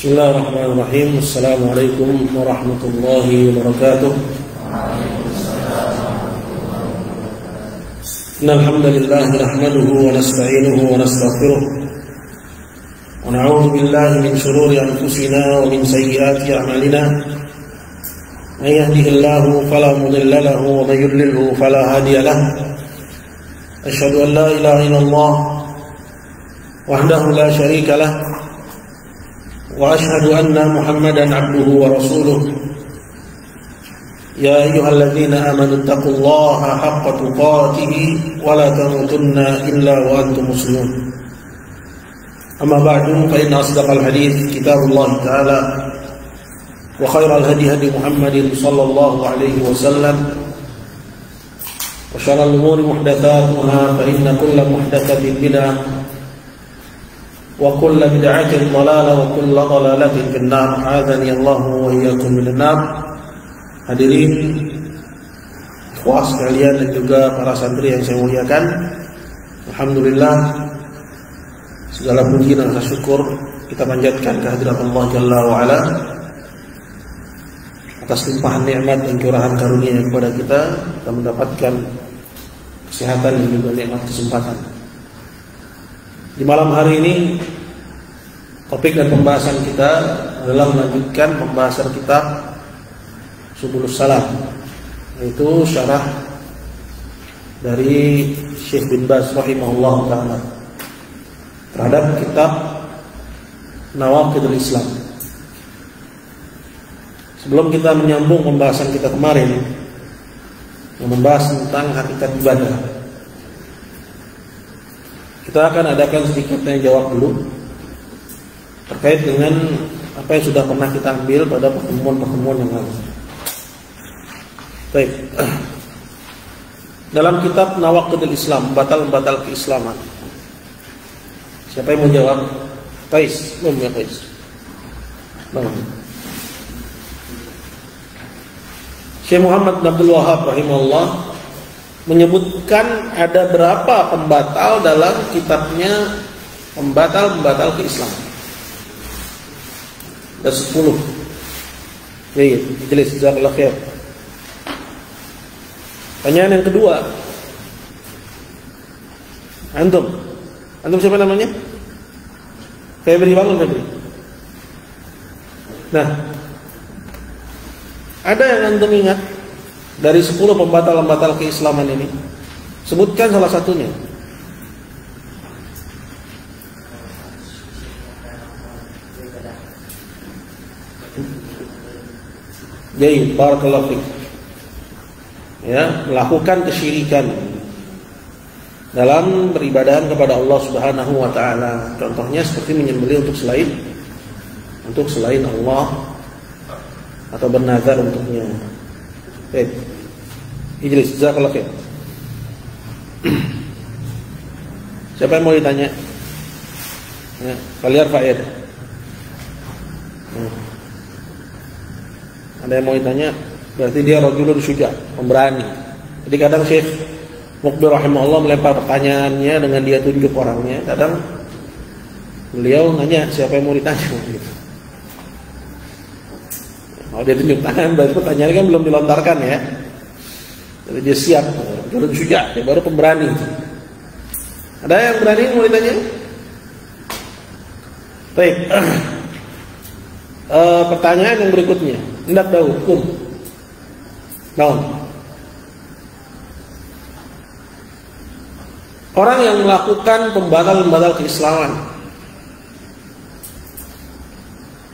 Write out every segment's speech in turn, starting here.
Bismillahirrahmanirrahim. Assalamualaikum warahmatullahi wabarakatuh. Innal hamdalillah nahmaduhu wa nasta'inuhu wa nastaghfiruh wa na'udzu billahi min shururi anfusina wa min sayyiati a'malina. May yahdihillahu fala mudilla lahu wa may yudlilhu fala hadiya lahu. Asyhadu an la ilaha illallah wahdahu la syarika lahu wa asyhadu anna Muhammadan abduhu wa rasuluh. Ya ayyuhalladzina amanu taqullaha haqqa tuqatih wa la tamutunna illa wa antum muslimun. Amma ba'du, fa inna asdaqal hadits kitabullah ta'ala wa khairal hadi hadi Muhammadin sallallahu alaihi wasallam wa syarrul umuri muhdatsatuha fa inna kulla muhdatsatin bid'ah wa kullu bid'atin dhalalah wa kullu dhalalatin finnar. A'adzani Allah wa iyyakum minan nar. Hadirin ikhwah sekalian dan juga para santri yang saya muliakan, alhamdulillah segala puji dan rasa syukur kita panjatkan kehadirat Allah Jalla wa Ala atas limpahan nikmat dan curahan karunia kepada kita mendapatkan kesehatan dan juga nikmat kesempatan. Di malam hari ini topik dan pembahasan kita adalah melanjutkan pembahasan kitab Subulus Salam, yaitu syarah dari Syekh bin Baz rahimahullah ta'ala terhadap kitab Nawaqidul Islam. Sebelum kita menyambung pembahasan kita kemarin yang membahas tentang hakikat ibadah, kita akan adakan sedikit tanya jawab dulu terkait dengan apa yang sudah pernah kita ambil pada pertemuan-pertemuan yang lalu. Baik. Dalam kitab Nawaqidul Islam, batal-batal keislaman. Siapa yang mau jawab? Qais, belum ya Qais? Belum. Syekh Muhammad bin Abdul Wahhab rahimahullah menyebutkan ada berapa pembatal dalam kitabnya pembatal keislaman. Ada 10. Baik, jelas jazakallahu khair. Pertanyaan yang kedua, Antum siapa namanya? Febri, bangun Febri. Nah, ada yang antum ingat dari 10 pembatal keislaman ini? Sebutkan salah satunya. Jadi, barakallahu fiik. Ya, melakukan kesyirikan dalam beribadah kepada Allah Subhanahu wa taala. Contohnya seperti menyembelih untuk selain Allah atau bernazar untuknya. Baik. Ijlis, jazakallahu khair. Siapa yang mau ditanya? Ya, Faliar Faid. Ada yang mau ditanya? Berarti dia rajulun syuja, pemberani. Jadi kadang Syekh Muqbil rahimahullah melempar pertanyaannya dengan dia tunjuk orangnya. Kadang beliau nanya siapa yang mau ditanya gitu. Kalau dia tunjuk tangan berarti pertanyaannya kan belum dilontarkan ya. Jadi dia siap, rajulun syuja, dia baru pemberani. Ada yang berani mau ditanya? Baik. Pertanyaan yang berikutnya, hendak tahu hukum. Orang yang melakukan pembatal keislaman,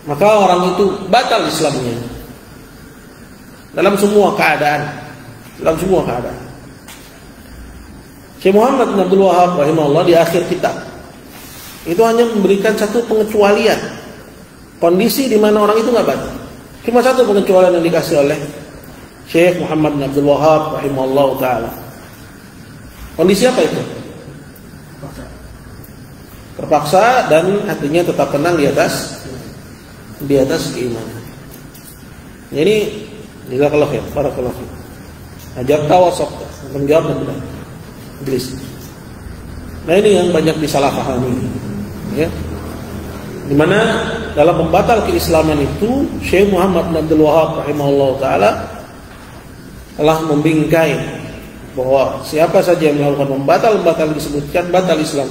maka orang itu batal Islamnya dalam semua keadaan. Syekh Muhammad bin Abdul Wahhab rahimahullah di akhir kitab itu hanya memberikan satu pengecualian kondisi di mana orang itu nggak batal. Cuma satu pengecualian yang dikasih oleh Syekh Muhammad bin Abdul Wahhab rahimahullah ta'ala. Kondisi apa itu? Terpaksa dan hatinya tetap tenang di atas keimanan. Jadi jazakallahu khair, barakallahu fiik. Ajab tawasok, menjawab dan benar. Iblis. Nah ini yang banyak disalahpahami, ya. Di mana dalam pembatal keislaman itu Syekh Muhammad bin Abdul Wahab rahimahullah taala telah membingkai bahwa siapa saja yang melakukan pembatal disebutkan batal Islam.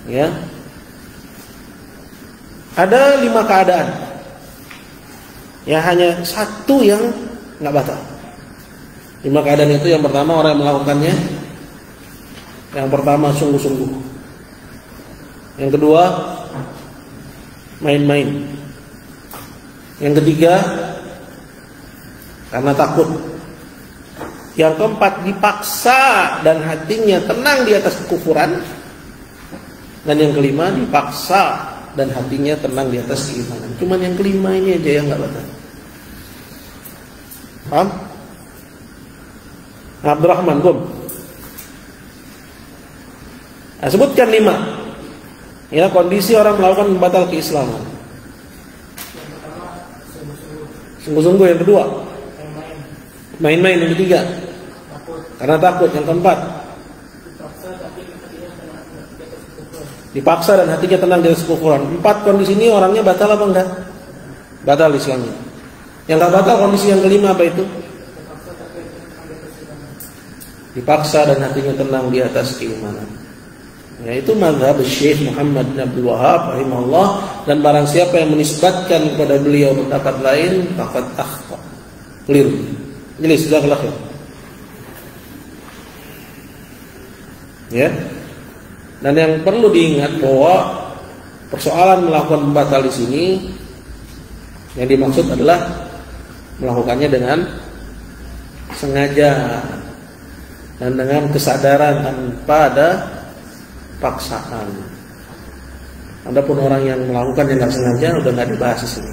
Ya. Ada 5 keadaan. Ya, hanya satu yang nggak batal. 5 keadaan itu, yang pertama orang yang melakukannya, yang pertama sungguh-sungguh, yang kedua main-main, yang ketiga karena takut, yang keempat dipaksa dan hatinya tenang di atas kekufuran, dan yang kelima dipaksa dan hatinya tenang di atas keimanan. Cuman yang kelima ini aja yang nggak batal. Paham? Abdurrahman, Gum. Nah, sebutkan 5. Ya, kondisi orang melakukan pembatal keislaman. Sungguh-sungguh. Yang kedua, main-main. Yang ketiga, karena takut. Yang keempat, dipaksa dan hatinya tenang di atas kekufuran. 4 kondisi ini orangnya batal apa enggak? Batal Islamnya. Yang enggak batal kondisi yang kelima apa itu? Dipaksa dan hatinya tenang di atas keimanan. Yaitu mazhab Syekh Muhammad bin Abdul Wahab rahimahullah, dan barang siapa yang menisbatkan kepada beliau pendapat lain faqad akhta. Keliru. Jelas sudah kelak. Ya. Dan yang perlu diingat bahwa persoalan melakukan pembatal di sini yang dimaksud adalah melakukannya dengan sengaja dan dengan kesadaran tanpa ada paksaan. Adapun orang yang melakukan yang nggak sengaja udah nggak dibahas di sini.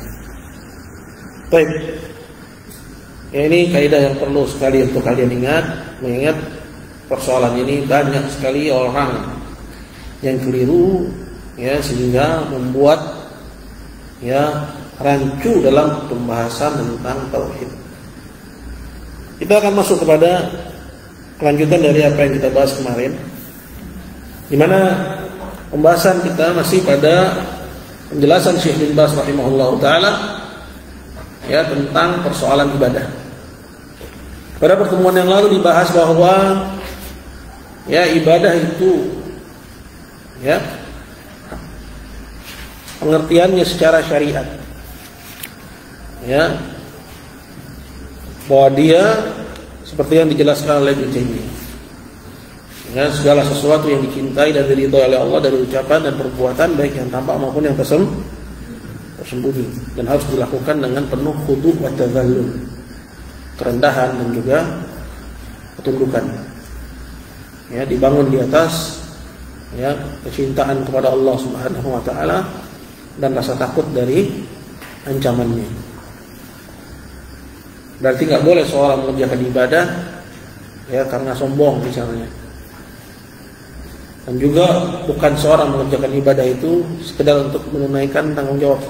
Baik, ya, ini kaidah yang perlu sekali untuk kalian ingat. Mengingat persoalan ini banyak sekali orang yang keliru, ya, sehingga membuat ya rancu dalam pembahasan tentang tauhid. Kita akan masuk kepada kelanjutan dari apa yang kita bahas kemarin, di mana pembahasan kita masih pada penjelasan Syekh bin Baz rahimahullah taala ya tentang persoalan ibadah. Pada pertemuan yang lalu dibahas bahwa ya ibadah itu ya pengertiannya secara syariat, ya, bahwa dia seperti yang dijelaskan oleh Ibnu Taimiyah, ya, segala sesuatu yang dicintai dan diridhoi oleh Allah dari ucapan dan perbuatan baik yang tampak maupun yang tersembunyi, dan harus dilakukan dengan penuh khudu' wa tadhallul, kerendahan dan juga ketundukan, ya, dibangun di atas ya kecintaan kepada Allah Subhanahu wa taala dan rasa takut dari ancamannya. Berarti nggak boleh seorang mengerjakan ibadah ya karena sombong misalnya. Dan juga bukan seorang mengerjakan ibadah itu sekedar untuk menunaikan tanggung jawab.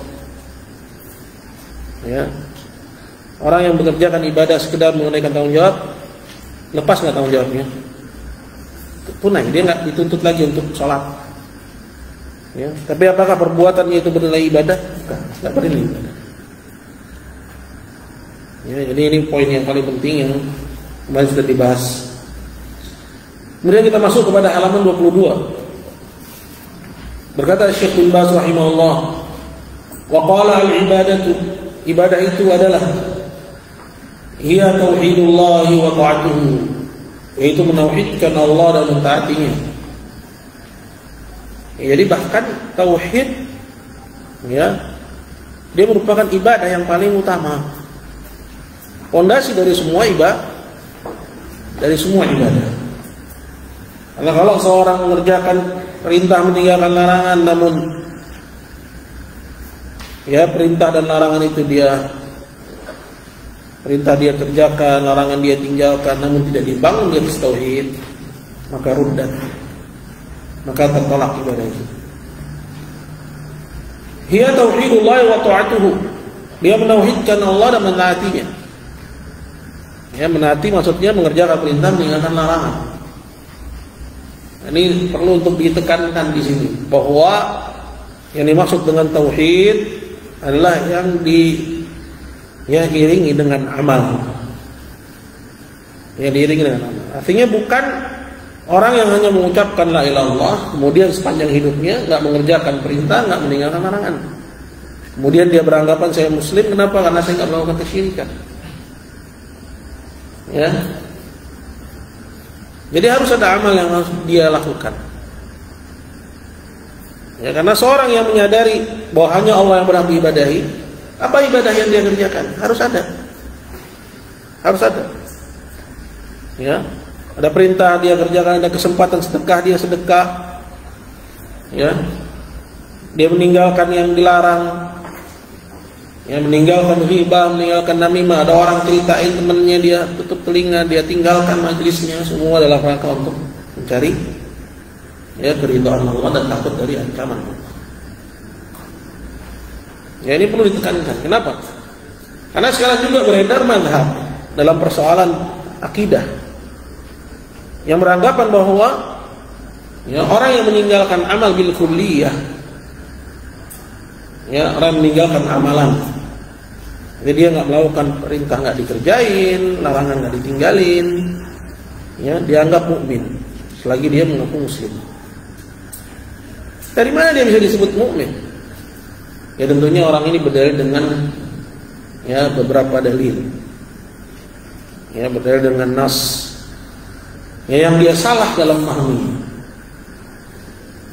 Ya. Orang yang mengerjakan ibadah sekedar menunaikan tanggung jawab, lepas nggak tanggung jawabnya? Tunai, dia nggak dituntut lagi untuk sholat. Ya. Tapi apakah perbuatannya itu bernilai ibadah? Bukan, nggak bernilai ibadah. Ya, jadi ini poin yang paling penting yang kemarin sudah dibahas. Kemudian kita masuk kepada halaman 22. Berkata Syekh bin Baz rahimahullah, wa qala al-ibadatu, ibadah itu adalah hiya tauhidullah wa ta'atuhu, yaitu menauhidkan Allah dan mentaatinya. Ya, jadi bahkan tauhid ya dia merupakan ibadah yang paling utama. Fondasi dari semua ibadah, Karena kalau seorang mengerjakan perintah meninggalkan larangan, namun ya perintah dan larangan itu perintah dia kerjakan, larangan dia tinggalkan, namun tidak dibangun di atas tauhid, maka ruddat, maka tertolak ibadah itu. Hiya tauhidullah wa ta'atuhu, dia menauhidkan Allah dan menaatinya. Ya, menaati maksudnya mengerjakan perintah, meninggalkan larangan. Ini perlu untuk ditekankan di sini bahwa Yang dimaksud dengan tauhid adalah yang diiringi dengan amal. Yang diiringi dengan amal. Artinya bukan orang yang hanya mengucapkan la ilaha illallah, kemudian sepanjang hidupnya nggak mengerjakan perintah, nggak meninggalkan larangan. Kemudian dia beranggapan saya muslim, kenapa? Karena saya nggak melakukan kesyirikan. Ya. Jadi harus ada amal yang harus dia lakukan. Ya, karena seorang yang menyadari bahwa hanya Allah yang berhak diibadahi, apa ibadah yang dia kerjakan? Harus ada. Harus ada. Ya. Ada perintah dia kerjakan, ada kesempatan sedekah dia sedekah. Ya. Dia meninggalkan yang dilarang. Ya, meninggalkan ghibah, meninggalkan namimah. Ada orang ceritain temannya, dia tutup telinga, dia tinggalkan majelisnya, semua dalam rangka untuk mencari keridhaan Allah dan takut dari ancaman Allah. Ya, ini perlu ditekankan. Kenapa? Karena sekarang juga beredar mazhab dalam persoalan akidah yang beranggapan bahwa orang yang meninggalkan amal bil kulliyah, orang yang meninggalkan amalan, jadi dia nggak melakukan perintah, nggak dikerjain, larangan nggak ditinggalin, dianggap mukmin selagi dia mengaku muslim. Dari mana dia bisa disebut mukmin? Ya tentunya orang ini berdalil dengan beberapa dalil. Ya, berdalil dengan nas. Ya, yang dia salah dalam memahami.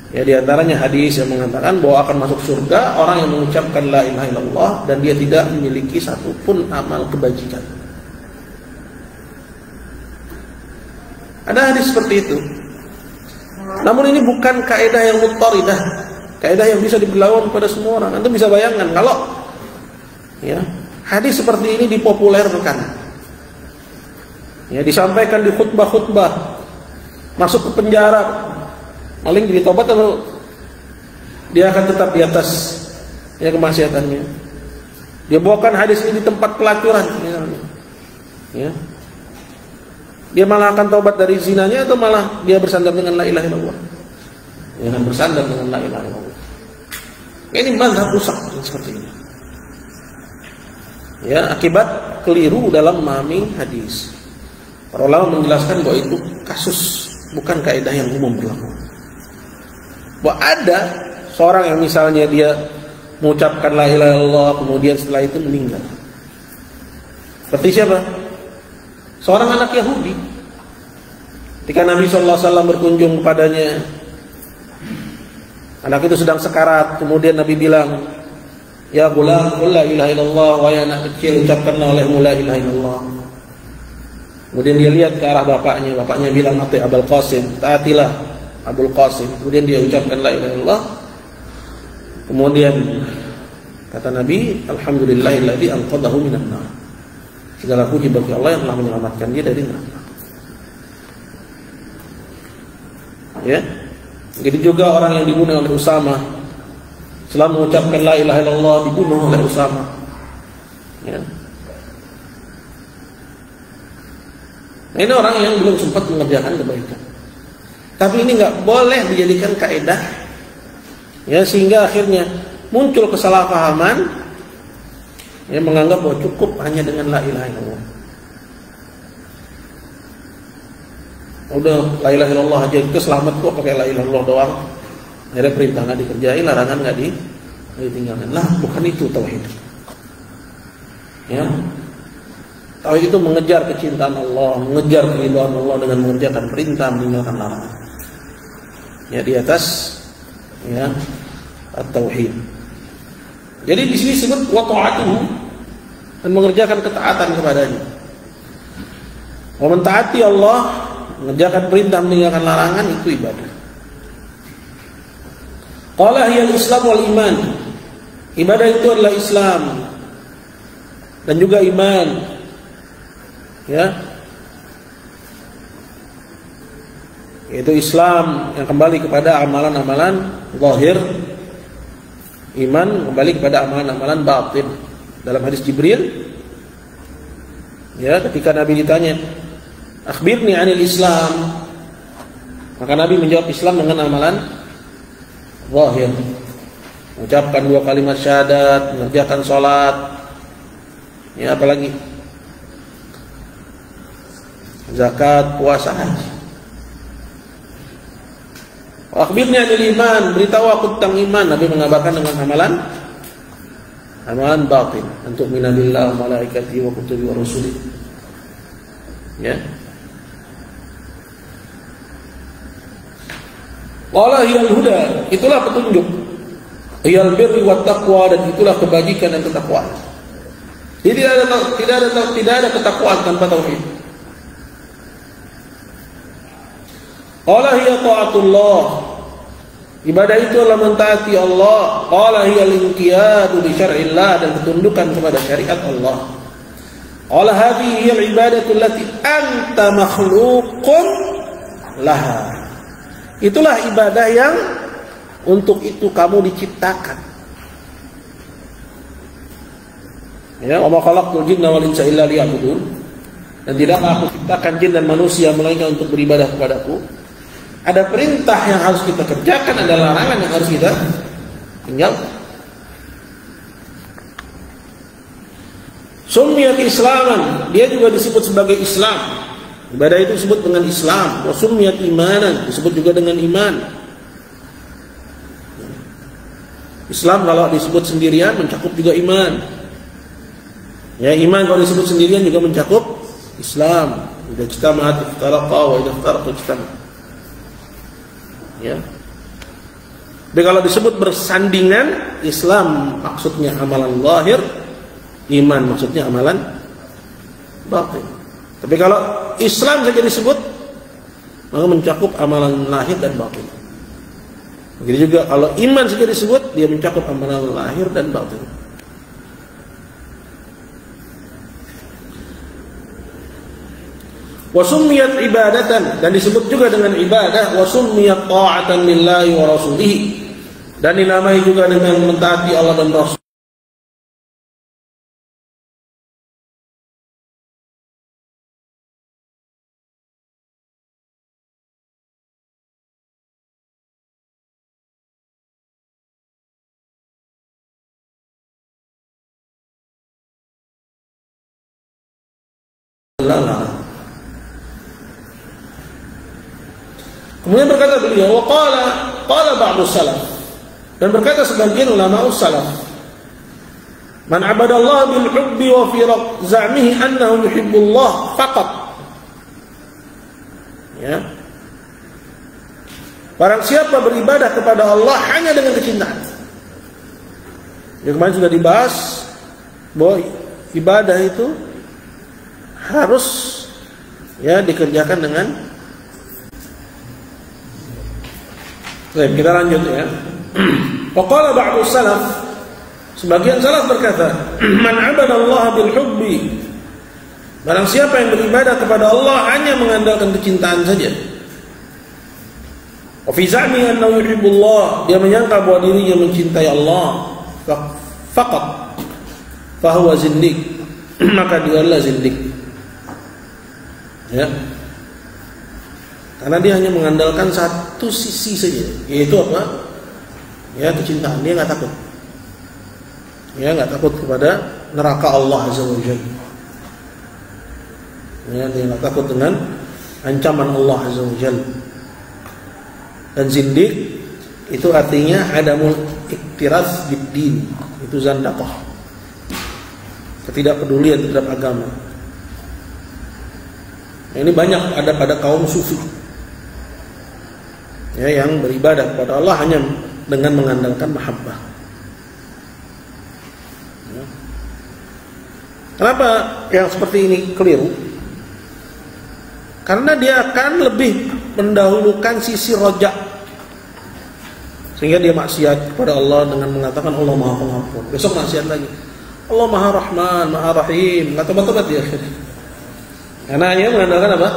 Ya, di antaranya hadis yang mengatakan bahwa akan masuk surga orang yang mengucapkan la ilaha illallah dan dia tidak memiliki satupun amal kebajikan. Ada hadis seperti itu. Namun ini bukan kaidah yang muttaridah, kaidah yang bisa diberlakukan pada semua orang. Anda bisa bayangkan kalau hadis seperti ini dipopulerkan, disampaikan di khutbah-khutbah, masuk ke penjara, maling jadi tobat atau dia akan tetap di atas kemaksiatannya. Dia bawakan hadis ini di tempat pelacuran, dia malah akan taubat dari zinanya atau malah dia bersandar dengan la ilaha illallah? Dia akan bersandar dengan la ilaha illallah. Ini mazhab rusak seperti ini. Ya, akibat keliru dalam memahami hadis. Para ulama menjelaskan bahwa itu kasus, bukan kaidah yang umum berlaku. Bahwa ada seorang yang misalnya dia mengucapkan la ilaha illallah, kemudian setelah itu meninggal. Seperti siapa? Seorang anak Yahudi. Ketika Nabi SAW berkunjung kepadanya, anak itu sedang sekarat. Kemudian Nabi bilang, ya gulam, qul la ilaha illallah. Wahai anak kecil, ucapkanlah olehmu la ilaha illallah. Kemudian dia lihat ke arah bapaknya. Bapaknya bilang, ati Abul Qasim, taatilah Abul Qasim. Kemudian dia ucapkan la ilaha illallah. Kemudian kata Nabi, alhamdulillahilladzi anqadhahu minan nar. Segala puji bagi Allah yang telah menyelamatkan dia dari neraka. Ya. Jadi juga orang yang dibunuh oleh Usama, setelah mengucapkan la ilaha illallah, dibunuh oleh Usama. Ya. Nah, ini orang yang belum sempat mengerjakan kebaikan. Tapi ini nggak boleh dijadikan kaidah, sehingga akhirnya muncul kesalahpahaman. Yang menganggap bahwa cukup hanya dengan la ilaha illallah. Udah la ilaha illallah aja itu selamat kok, pakai la ilaha illallah doang. Akhirnya perintah nggak dikerjain, larangan nggak ditinggalkan. Lah, bukan itu tauhid. Tauhid itu mengejar kecintaan Allah, mengejar keridhaan Allah dengan mengerjakan perintah, meninggalkan larangan. Di atas at-tauhid. Jadi di sini disebut wa ta'atuhu, dan mengerjakan ketaatan kepadanya. Wa mentaati Allah, mengerjakan perintah, meninggalkan larangan, itu ibadah. Qala hiya al-islam wal iman. Ibadah itu adalah Islam dan juga iman. Yaitu Islam yang kembali kepada amalan-amalan zahir, iman kembali kepada amalan-amalan batin. Dalam hadis Jibril, ketika Nabi ditanya, akhbirni anil Islam, maka Nabi menjawab Islam dengan amalan zahir. mengucapkan 2 kalimat syahadat, mengerjakan sholat, ya apalagi zakat, puasa, haji. Akhbirni 'anil iman, beritahu aku tentang iman. Nabi mengabarkan dengan amalan batin, untuk minalillah wa malaikatihi wa kutubihi wa rusulihi. Ya. Wala hiyal huda, itulah petunjuk. Hiyal birri wat taqwa, dan itulah kebajikan dan ketakwaan. Jadi tidak ada ketakwaan tanpa tauhid. Qala hiya ta'atullah, ibadah itu adalah mentaati Allah. Qala hiya al-inqiyadu bi syar'illah, dan ketundukan kepada syariat Allah. Qala hadhihi hiya al-ibadatu allati anta makhluqun laha, itulah ibadah yang untuk itu kamu diciptakan. Ya, wa ma khalaqtul jinna wal insa illa liya'budun, dan tidaklah aku ciptakan jin dan manusia melainkan untuk beribadah kepadaku. Ada perintah yang harus kita kerjakan, ada larangan yang harus kita tinggalkan. Summiyat islaman, dia juga disebut sebagai Islam. Ibadah itu disebut dengan Islam. Wa summiyat imanan, disebut juga dengan iman. Islam kalau disebut sendirian mencakup juga iman. Ya, iman kalau disebut sendirian juga mencakup Islam. Idza ijtama'at iftaraqa wa idza iftaraqa ijtama'a. Ya. Tapi kalau disebut bersandingan, Islam maksudnya amalan zahir, iman maksudnya amalan batin. Tapi kalau Islam saja disebut, maka mencakup amalan lahir dan batin. Begitu juga kalau iman saja disebut, dia mencakup amalan lahir dan batin. Wasummiyat ibadatan, dan disebut juga dengan ibadah. Wasummiyat ta'atan lillahi wa rasulihi, dan dinamai juga dengan mentaati Allah dan Rasul. Kemudian berkata beliau, qala ba'du salaf, dan berkata sebagian ulama salaf, man abadallaha bil hubbi wa fi za'mihi annahu yuhibbullah faqat. Ya. Barang siapa beribadah kepada Allah hanya dengan kecintaan. Yang kemarin sudah dibahas bahwa ibadah itu harus ya dikerjakan dengan. Baik, kita lanjut ya. Waqala ba'du salaf, sebagian salaf berkata, man abadallaha bil hubbi, barang siapa yang beribadah kepada Allah hanya mengandalkan kecintaan saja. Wa fi za'mi annahu yuhibbullah, dia menyangka bahwa dirinya mencintai Allah, faqat fahuwa zindiq, maka dia adalah zindiq. Ya. Karena dia hanya mengandalkan satu sisi saja, yaitu apa? Ya, kecintaan. Dia nggak takut. Ya, nggak takut kepada neraka Allah Azza wa Jalla. Ya, dia nggak takut dengan ancaman Allah Azza wa Jalla. Dan zindiq itu artinya adamul iktiraz biddin, itu zandaqah, ketidakpedulian terhadap agama. Ini banyak ada pada kaum sufi. Ya, yang beribadah kepada Allah hanya dengan mengandalkan mahabbah. Ya. Kenapa yang seperti ini keliru? Karena dia akan lebih mendahulukan sisi rojak, sehingga dia maksiat kepada Allah dengan mengatakan Allah Maha Pengampun. Besok maksiat lagi, Allah Maha Rahman, Maha Rahim. Nggak tobat-tobat dia. Karena hanya mengandalkan apa?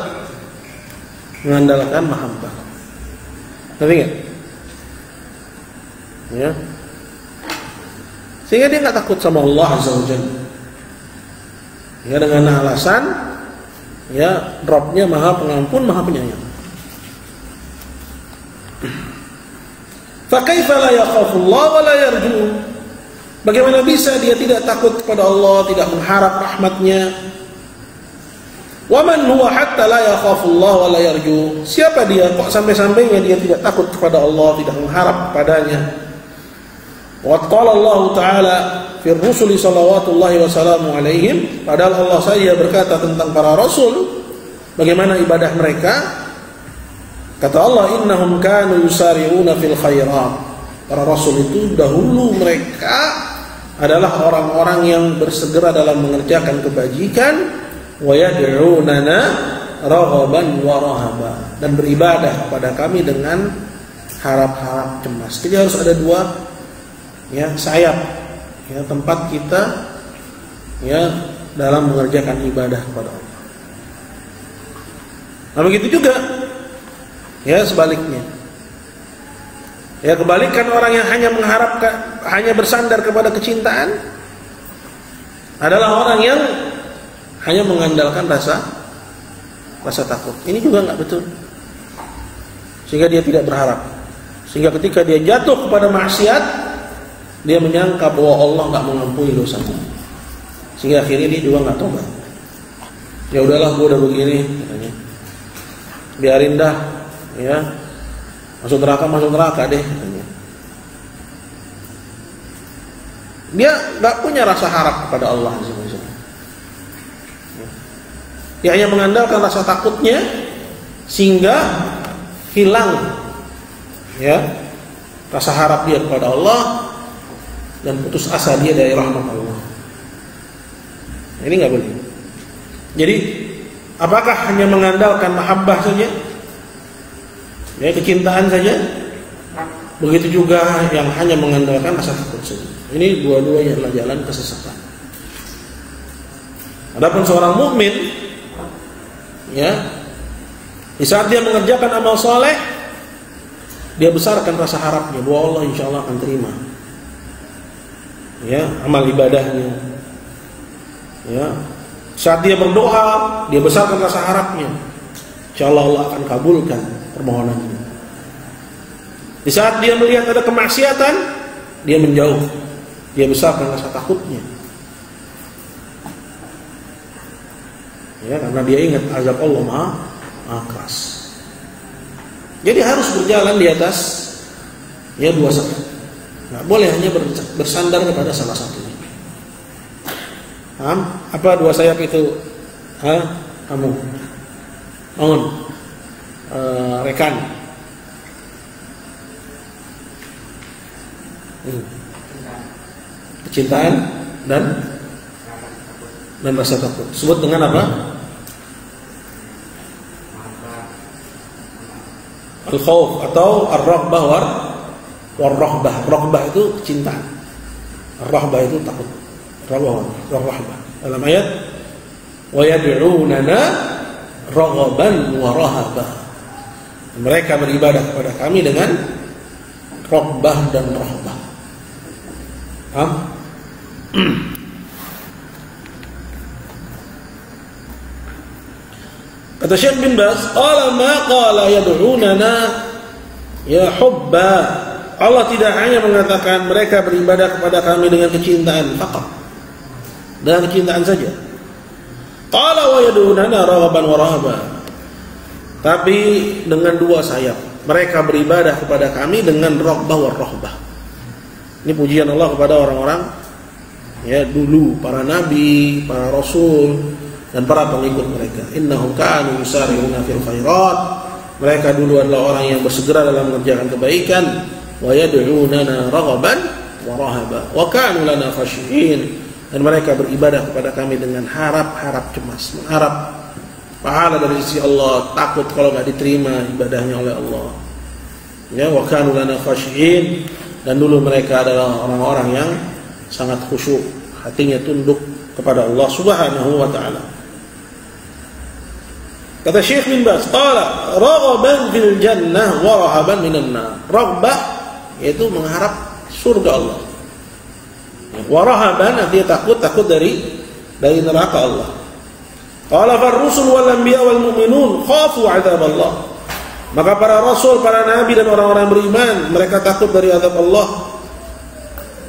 Mengandalkan mahabbah. Ngerti nggak? Ya. Sehingga dia nggak takut sama Allah Azza wa Jalla. Ya, dengan alasan ya Rabbnya Maha Pengampun, Maha Penyayang. Fa kaifa la yakhafullah wa la yarju? Bagaimana bisa dia tidak takut kepada Allah, tidak mengharap rahmatnya? Wa man huwa hatta la yakhafullah wa la yarju? Siapa dia kok sampai-sampainya dia tidak takut kepada Allah, tidak mengharap padanya? Wa qala Allah Ta'ala fi rusuli salawatullahi wa salamu alaihim, padahal Allah saja berkata tentang para rasul bagaimana ibadah mereka. Kata Allah, innahum kanu yusari'una fil khairat. Para rasul itu dahulu mereka adalah orang-orang yang bersegera dalam mengerjakan kebajikan, wa yad'unana raghaban wa rahaba, dan beribadah kepada kami dengan harap-harap cemas. Jadi harus ada dua sayap, tempat kita dalam mengerjakan ibadah kepada Allah. Nah begitu juga sebaliknya. Kebalikan orang yang hanya mengharapkan, hanya bersandar kepada kecintaan adalah orang yang hanya mengandalkan rasa takut. Ini juga nggak betul. Sehingga dia tidak berharap. Sehingga ketika dia jatuh kepada maksiat, dia menyangka bahwa Allah nggak mengampuni dosanya. Sehingga akhirnya dia juga nggak tobat. Ya udahlah, gue udah begini, katanya. Biarin dah, masuk neraka deh, katanya. Dia nggak punya rasa harap kepada Allah. Dia hanya mengandalkan rasa takutnya sehingga hilang rasa harap dia kepada Allah dan putus asa dia dari rahmat Allah. Ini nggak boleh. Jadi apakah hanya mengandalkan mahabbah saja, kecintaan saja? Begitu juga yang hanya mengandalkan rasa takut saja. Ini dua-duanya adalah jalan kesesatan. Adapun seorang mukmin, di saat dia mengerjakan amal soleh, dia besarkan rasa harapnya bahwa Allah insya Allah akan terima amal ibadahnya. Saat dia berdoa, dia besarkan rasa harapnya, insya Allah akan kabulkan permohonannya. Di saat dia melihat ada kemaksiatan, dia menjauh, dia besarkan rasa takutnya, karena dia ingat azab Allah maha keras. Jadi harus berjalan di atas dua sayap. Nggak boleh hanya bersandar kepada salah satunya. Apa dua sayap itu? Kamu bangun, rekan. Kecintaan dan rasa takut. Sebut dengan apa? Al-khawf atau ar-raghbah war-rahbah. Raghbah itu kecintaan, ar-rahbah itu takut. Rahbah. Dalam ayat wa yad'unana raghaban wa rahabah. Mereka beribadah kepada kami dengan raghbah dan rahbah. Kata Syekh bin Baz, qala ma qala yad'unana ya hubba. Allah tidak hanya mengatakan mereka beribadah kepada kami dengan kecintaan faqat, dengan kecintaan saja. Qala wa yad'unana raghaban wa rahaba, tapi dengan dua sayap. Mereka beribadah kepada kami dengan raghbah wa rahbah. Ini pujian Allah kepada orang-orang dulu, para nabi, para rasul dan para pengikut mereka. Innahum kanu yusari'una fil khairat. Mereka dulu adalah orang yang bersegera dalam mengerjakan kebaikan. Wa yad'unana raghaban wa rahaba wa kanu lana khashiyin. Dan mereka beribadah kepada kami dengan harap-harap cemas, mengharap pahala dari sisi Allah, takut kalau enggak diterima ibadahnya oleh Allah. Wa kanu lana khashiyin. Dan dulu mereka adalah orang-orang yang sangat khusyuk, hatinya tunduk kepada Allah Subhanahu wa taala. Kata Syekh bin Baz, qala raghaban fil jannah wa rahaban minan nar. Raghbah yaitu mengharap surga Allah. Wa rahaban artinya takut dari neraka Allah. Qala far rusul wal anbiya wal mu'minun khafu 'adzab Allah. Maka para rasul, para nabi dan orang-orang beriman, mereka takut dari azab Allah.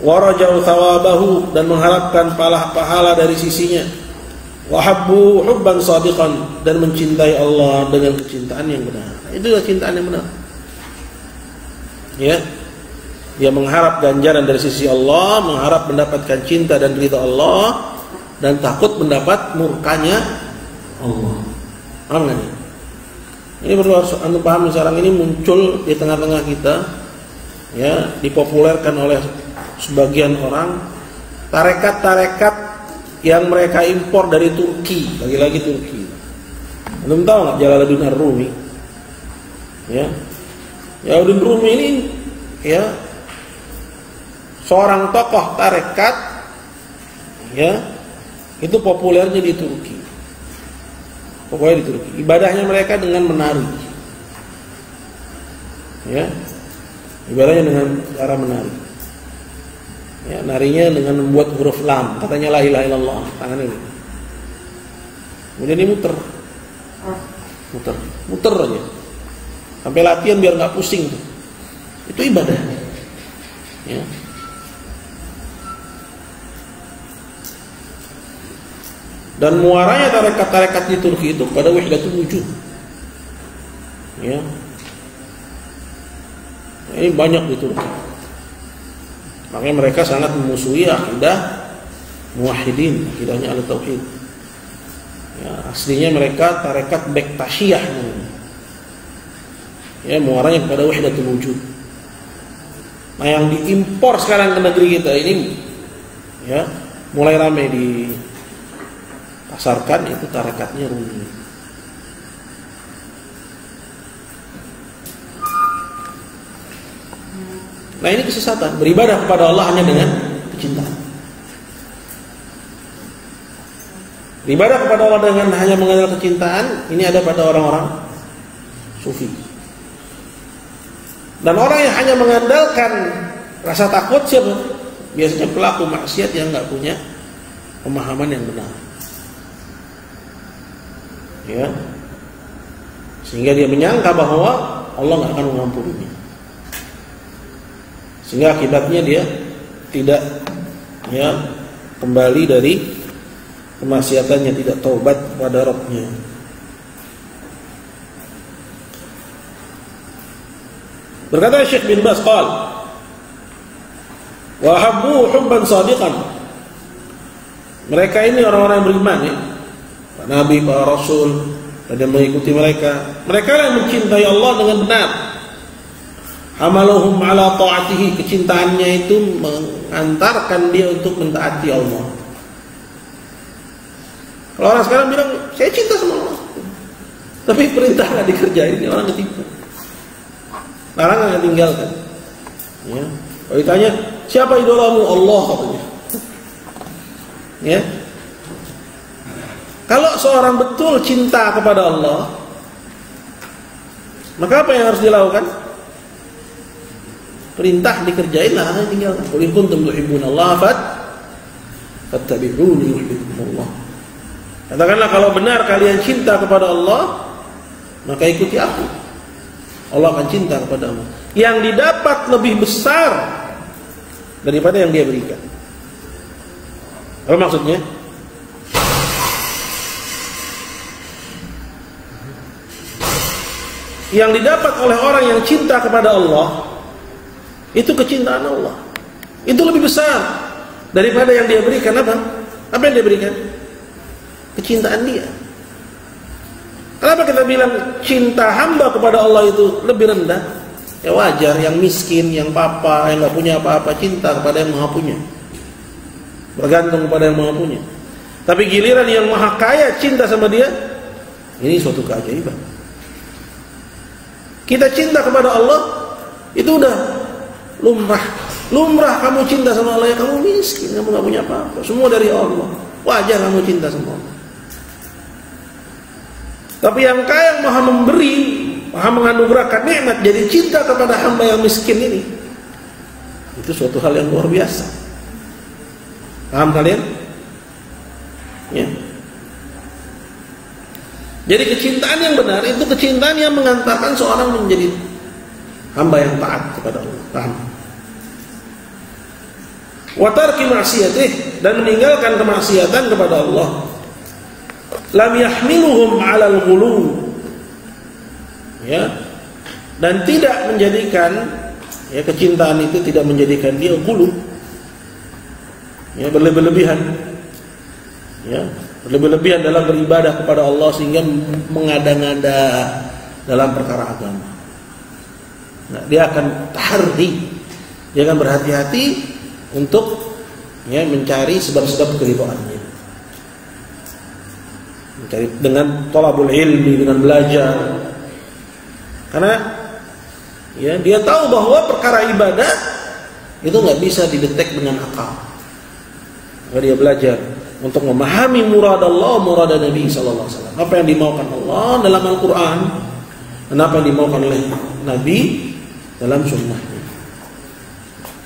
Wa rajau thawabahu, dan mengharapkan pahala dari sisinya. Wa habbu hubban shadiqan, dan mencintai Allah dengan kecintaan yang benar. Itulah cintaan yang benar. Ya. Dia mengharap ganjaran dari sisi Allah, mengharap mendapatkan cinta dan ridha Allah, dan takut mendapat murkanya Allah. Paham nggak? Ini perlu Anda paham. Sekarang ini muncul di tengah-tengah kita, ya, dipopulerkan oleh sebagian orang tarekat-tarekat yang mereka impor dari Turki, lagi-lagi Turki. Anda tahu nggak Jalaluddin Ar-Rumi? Ya, Jalaluddin Rumi ini, ya, seorang tokoh tarekat, ya, itu populernya di Turki. Pokoknya di Turki. Ibadahnya mereka dengan menari. Ya. Ibadahnya dengan cara menari. Ya, narinya dengan membuat huruf lam. Katanya la ilaha illallah. Tangan ini. Kemudian ini muter. Muter aja. Sampai latihan biar nggak pusing tuh. Itu ibadah. Ya. Dan muaranya tarekat-tarekat di Turki itu pada wahdatul wujud. Ya. Ini banyak di Turki. Makanya mereka sangat memusuhi akidah muwahhidin, akidahnya ahli tauhid. Ya, aslinya mereka tarekat Bektasyiyah. Ya, muaranya kepada wahdatul wujud. Nah, yang diimpor sekarang ke negeri kita ini, ya, mulai ramai di pasarkan, itu tarekatnya Rumi. Nah, ini kesesatan. Beribadah kepada Allah hanya dengan kecintaan. Beribadah kepada Allah dengan hanya mengandalkan kecintaan, ini ada pada orang-orang sufi. Dan orang yang hanya mengandalkan rasa takut siapa? Biasanya pelaku maksiat yang nggak punya pemahaman yang benar. Ya, sehingga dia menyangka bahwa Allah nggak akan mengampuninya, sehingga akibatnya dia tidak, ya, kembali dari kemaksiatannya, tidak taubat kepada Rabb-nya. Berkata Syekh bin Baz qal wa habbu hubban shadiqan. Mereka ini orang-orang yang beriman, ya, Nabi, para Rasul, dan yang mengikuti mereka. Mereka yang mencintai Allah dengan benar. Hamaluhum ala ta'atihi. Kecintaannya itu mengantarkan dia untuk mentaati Allah. Kalau orang sekarang bilang, saya cinta sama Allah, tapi perintah nggak dikerjain, ini orang ketipu. Larangan nggak tinggalkan. Ya. Kalau ditanya, siapa idolamu? Allah, katanya. Ya. Kalau seorang betul cinta kepada Allah, maka apa yang harus dilakukan? Perintah dikerjain, larangan tinggalkan. Qul in kuntum tuhibbunallaha fattabi'uni yuhibbukumullah. Katakanlah, kalau benar kalian cinta kepada Allah, maka ikuti aku. Allah akan cinta kepadamu. Yang didapat lebih besar daripada yang dia berikan. Apa maksudnya? Yang didapat oleh orang yang cinta kepada Allah, itu kecintaan Allah. Itu lebih besar daripada yang dia berikan. Apa? Apa yang dia berikan? Kecintaan dia. Kenapa kita bilang cinta hamba kepada Allah itu lebih rendah? Ya wajar, yang miskin, yang papa, yang gak punya apa-apa, cinta kepada yang maha punya, bergantung kepada yang maha punya. Tapi giliran yang maha kaya cinta sama dia, ini suatu keajaiban. Kita cinta kepada Allah, itu udah lumrah. Lumrah kamu cinta sama Allah, ya kamu miskin, kamu gak punya apa-apa, semua dari Allah. Wajar kamu cinta sama Allah. Tapi yang kaya, yang maha memberi, maha menganugerahkan nikmat, jadi cinta kepada hamba yang miskin ini, itu suatu hal yang luar biasa. Paham kalian? Ya. Jadi kecintaan yang benar itu kecintaan yang mengantarkan seorang menjadi hamba yang taat kepada Allah. Paham? Wa tarki ma'siyatih, dan meninggalkan kemaksiatan kepada Allah. Lam yahmiluhum 'alal ghulu. Ya. Dan tidak menjadikan, ya, kecintaan itu tidak menjadikan dia ghulu. Ya, berlebih-lebihan. Ya, berlebih-lebihan dalam beribadah kepada Allah sehingga mengada-ngada dalam perkara agama. Nah, dia akan taharri, dia akan berhati-hati untuk, ya, mencari sebab-sebab keridhaannya. Mencari dengan thalabul ilmi, dengan belajar. Karena, ya, dia tahu bahwa perkara ibadah itu nggak bisa didetek dengan akal. Maka dia belajar untuk memahami murad Allah, murad Nabi sallallahu alaihi wasallam. Apa yang dimaukan Allah dalam Al-Qur'an dan apa yang dimaukan oleh Nabi dalam sunnahnya.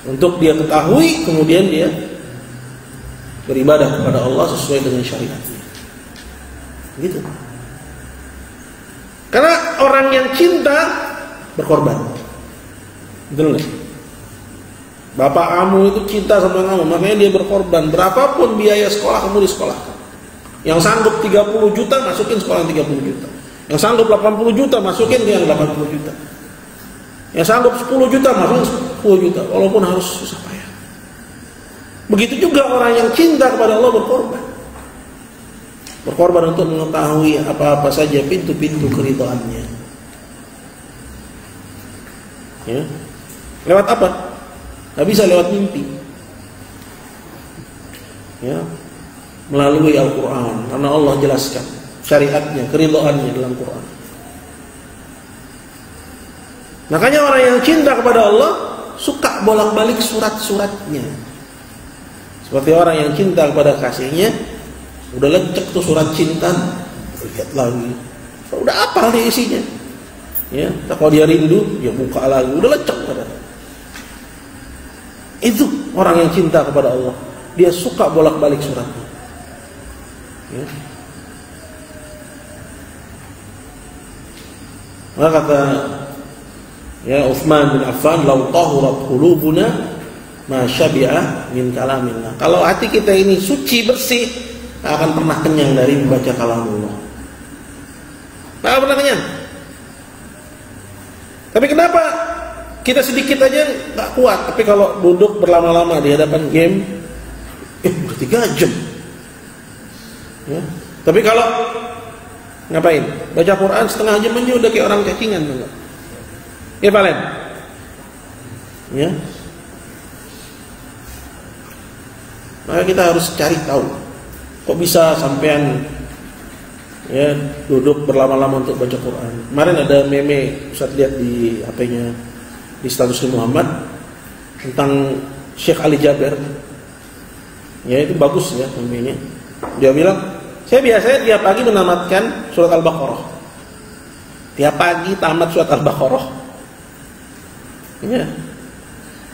Untuk dia ketahui, kemudian dia beribadah kepada Allah sesuai dengan syariatnya. Gitu. Karena orang yang cinta berkorban. Betul nggak? Bapak kamu itu cinta sama kamu, makanya dia berkorban. Berapapun biaya sekolah kamu disekolahkan. Yang sanggup 30 juta masukin sekolah 30 juta. Yang sanggup 80 juta masukin ke yang 80 juta. Yang sanggup 10 juta masukin 10 juta, walaupun harus susah payah. Begitu juga orang yang cinta kepada Allah berkorban. Berkorban untuk mengetahui apa-apa saja pintu-pintu keridhaannya. Ya. Lewat apa? Gak bisa lewat mimpi. Ya. Melalui Al-Quran. Karena Allah jelaskan syariatnya, keridhaannya dalam Quran. Makanya orang yang cinta kepada Allah suka bolak-balik surat-suratnya. Seperti orang yang cinta kepada kasihnya, udah lecek tuh surat cinta, lihat lagi. Udah apa nih isinya? Ya, kalau dia rindu, dia buka lagi, udah lecek padahal. Itu orang yang cinta kepada Allah. Dia suka bolak-balik suratnya. Ya. Maka kata, ya, Utsman bin Affan, "Lau tahurat qulubuna ma syabi'a min kalamillah." Kalau hati kita ini suci, bersih, tak akan pernah kenyang dari membaca kalamullah. Tak akan pernah kenyang. Tapi kenapa kita sedikit aja nggak kuat? Tapi kalau duduk berlama-lama di hadapan game, udah 3 jam. Ya. Tapi kalau ngapain? Baca Quran setengah jam aja udah kayak orang cacingan, enggak? Ya, Valen. Ya. Maka kita harus cari tahu. Kok bisa sampean, ya, duduk berlama-lama untuk baca Quran? Kemarin ada meme, Ustaz lihat di HP-nya, di status Muhammad, tentang Syekh Ali Jaber. Ya, itu bagus ya memenya. Dia bilang, saya biasanya tiap pagi menamatkan surat Al-Baqarah. Tiap pagi tamat surat Al-Baqarah. Ya.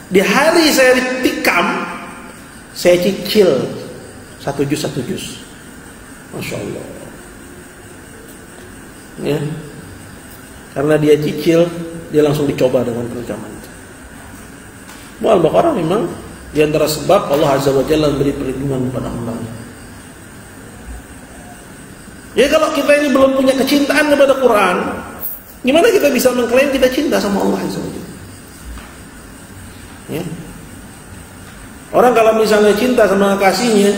Di hari saya ditikam, saya cicil satu juz. Masya Allah. Ya. Karena dia cicil, dia langsung dicoba dengan penikaman itu. Al-Baqarah memang di antara sebab Allah Azza wa Jalla memberi perlindungan kepada hamba-Nya. Jadi kalau kita ini belum punya kecintaan kepada Quran, gimana kita bisa mengklaim kita cinta sama Allah Azza wa Jalla? Ya. Orang kalau misalnya cinta sama kasihnya,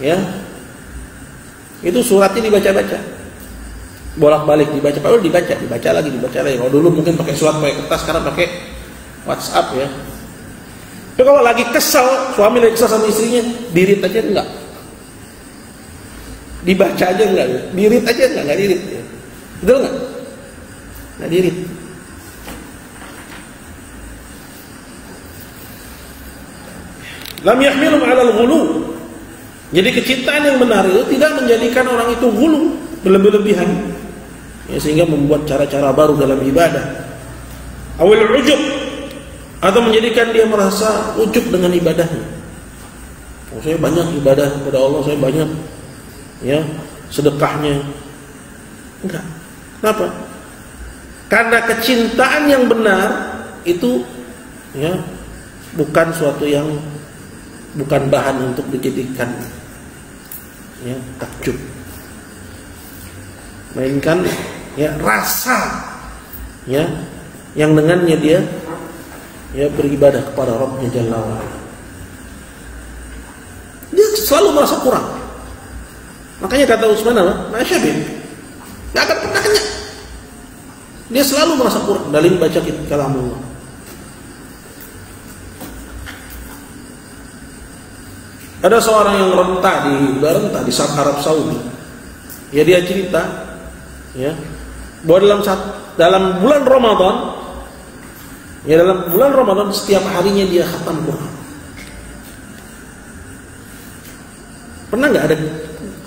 ya, itu suratnya dibaca-baca, bolak-balik dibaca, padahal dibaca lagi. Kalau dulu mungkin pakai surat pakai kertas, sekarang pakai WhatsApp, ya. Tapi kalau lagi kesal, suami lagi kesal sama istrinya, dirit aja enggak, dibaca aja enggak, dirit aja enggak dirit, ya. Betul enggak? Enggak dirit. Lam yahmilum 'alal ghulu. Jadi kecintaan yang benar itu tidak menjadikan orang itu ghulu, berlebih-lebihan, ya, sehingga membuat cara-cara baru dalam ibadah. Awil ujub, atau menjadikan dia merasa ujub dengan ibadahnya. Oh, saya banyak ibadah kepada Allah, saya banyak, ya, sedekahnya, Enggak. Kenapa? Karena kecintaan yang benar itu ya bukan suatu yang bukan bahan untuk dijadikan ya takjub, melainkan ya rasa ya yang dengannya dia ya beribadah kepada Rabbnya Jalla wa Ala. Dia selalu merasa kurang. Makanya kata Utsman apa? Masyabih. Gak akan pernah kenyang. Dia selalu merasa kurang dalam baca kalamullah. Ada seorang yang renta di Arab Saudi. Ya dia cerita ya bahwa dalam bulan Ramadan ya dalam bulan Ramadan setiap harinya dia khatam Quran. Pernah nggak ada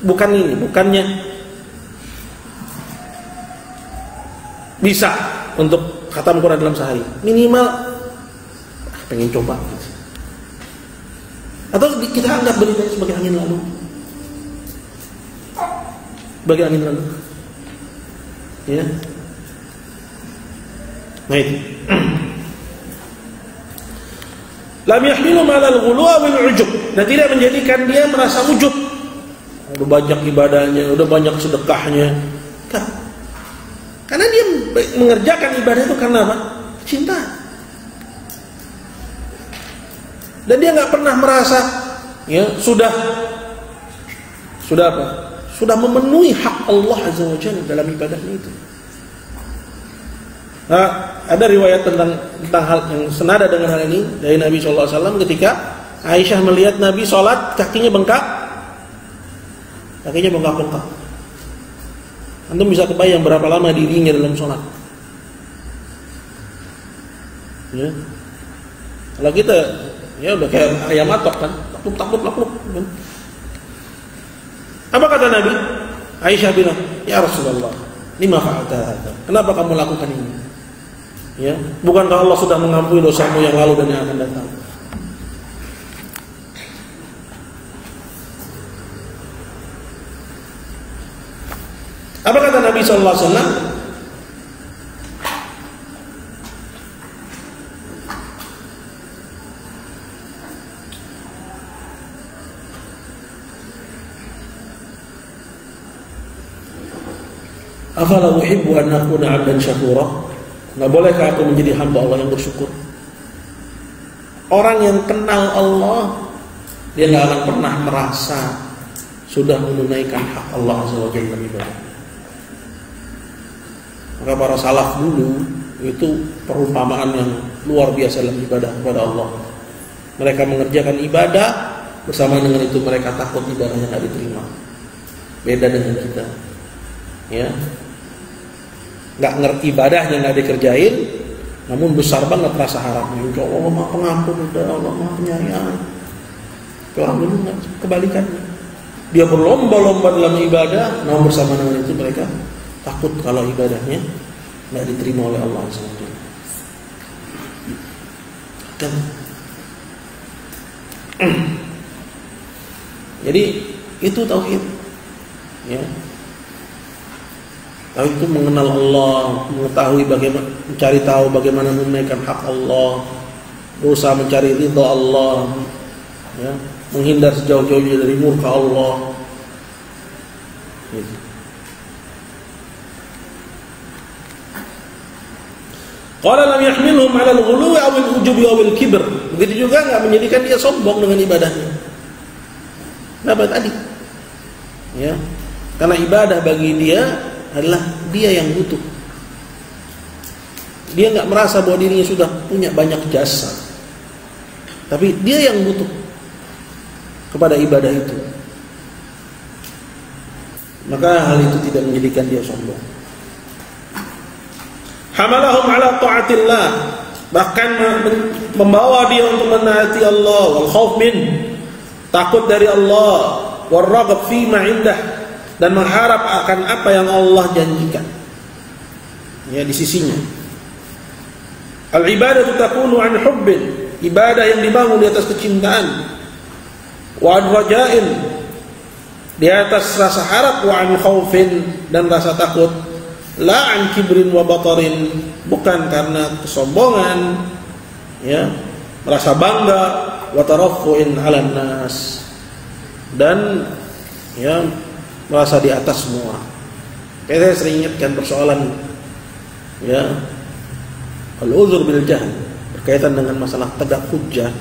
bukannya bisa untuk khatam Quran dalam sehari, minimal pengen coba gitu. Atau kita anggap beritanya sebagai angin lalu, ya. Nah itu. Lam yahmilu malal ghulu wal ujub, dan tidak menjadikan dia merasa ujub. Udah banyak ibadahnya, udah banyak sedekahnya. Karena dia mengerjakan ibadah itu karena apa? Cinta. Dan dia nggak pernah merasa ya sudah apa? Sudah memenuhi hak Allah Azza wa Jalla dalam ibadahnya itu. Nah, ada riwayat tentang hal yang senada dengan hal ini dari Nabi SAW ketika Aisyah melihat Nabi sholat kakinya bengkak. Antum bisa kebayang berapa lama dirinya dalam sholat. Ya. Kalau kita ya udah kayak ayam matok kan, takluk kan. Apa kata Nabi? Aisyah bilang, "Ya Rasulullah, lima fa'alta hadza?" Kenapa kamu lakukan ini? Ya, bukankah Allah sudah mengampuni dosamu yang lalu dan yang akan datang? Apa kata Nabi sallallahu alaihi wasallam? Afala uhibbu an akuna 'abdan syakura? Enggak bolehkah aku menjadi hamba Allah yang bersyukur? Orang yang kenal Allah, dia enggak akan pernah merasa sudah menunaikan hak Allah Azza wa Jalla dalam ibadah. Maka para salaf dulu itu perumpamaan yang luar biasa dalam ibadah kepada Allah. Mereka mengerjakan ibadah, bersama dengan itu mereka takut ibadahnya enggak diterima. Beda dengan kita. Ya. Nggak ngerti ibadahnya nggak dikerjain, namun besar banget rasa harapnya. Ya Allah Maha Pengampun, Allah Maha Penyayang. Orang dulu nggak, kebalikannya. Dia berlomba-lomba dalam ibadah, namun bersama dengan itu mereka takut kalau ibadahnya nggak diterima oleh Allah SWT. Dan jadi itu tauhid. Ya. Tauhid itu mengenal Allah, mengetahui bagaimana, mencari tahu bagaimana menunaikan hak Allah, berusaha mencari ridha Allah, ya, menghindar sejauh-jauhnya dari murka Allah. Gitu. Qala lam yahmilhum 'ala al-ghuluwi aw al-ujubi aw al-kibr. Begitu juga enggak menjadikan dia sombong dengan ibadahnya. Kenapa tadi? Ya. Karena ibadah bagi dia adalah dia yang butuh. Dia nggak merasa bahwa dirinya sudah punya banyak jasa, tapi dia yang butuh kepada ibadah itu. Maka hal itu tidak menjadikan dia sombong. Hamalahum ala ta'atillah, bahkan membawa dia untuk menaati Allah, wal khauf min, takut dari Allah, wal raghab fi ma indah, dan mengharap akan apa yang Allah janjikan ya di sisinya. Al-ibadatu takunu an hubbin, ibadah yang dibangun di atas kecintaan, wa an raja'in, di atas rasa harap, wa an khaufin, dan rasa takut, la an kibrin wa batarin, bukan karena kesombongan, ya, merasa bangga, wa taraffu'in 'alan nas, dan ya merasa di atas semua. Kayak saya sering ingatkan persoalan, ya, al-uzur bil jahl, berkaitan dengan masalah tegak hujjah.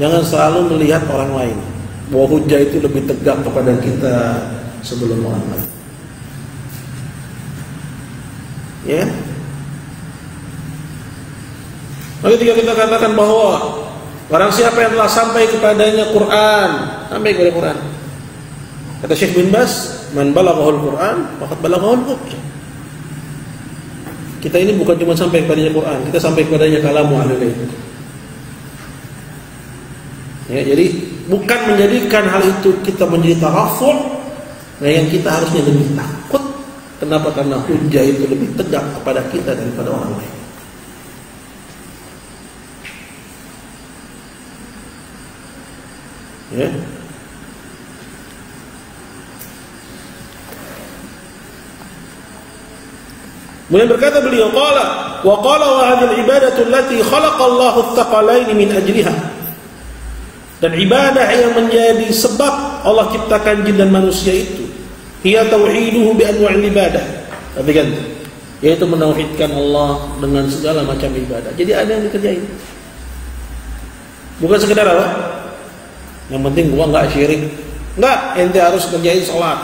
Jangan selalu melihat orang lain bahwa hujjah itu lebih tegak kepada kita sebelum orang lain. Ya. Maka ketika kita katakan bahwa barang siapa yang telah sampai kepadanya Quran, sampai kepada Quran. Kata Syekh bin Baz, man balaghahul Quran, faqad balaghahul hujjah. Kita ini bukan cuma sampai kepadanya Quran, kita sampai kepadanya kalamu ahlul ilm. Ya, jadi bukan menjadikan hal itu kita menjadi tarafu', nah yang kita harusnya lebih takut. Kenapa? Karena hujjah itu lebih tegak kepada kita daripada orang lain. Ya. Kemudian berkata beliau, qala wa hadhihi ibadatu allati khalaqa Allahu ats-tsaqalaini min ajliha. Dan ibadah yang menjadi sebab Allah ciptakan jin dan manusia itu, hiya tauhiduhu bi anwa'il ibadah. Tapi kan, yaitu menauhidkan Allah dengan segala macam ibadah. Jadi ada yang dikerjain. Bukan sekedar apa? Yang penting gua enggak syirik. Enggak, ente harus kerjain salat.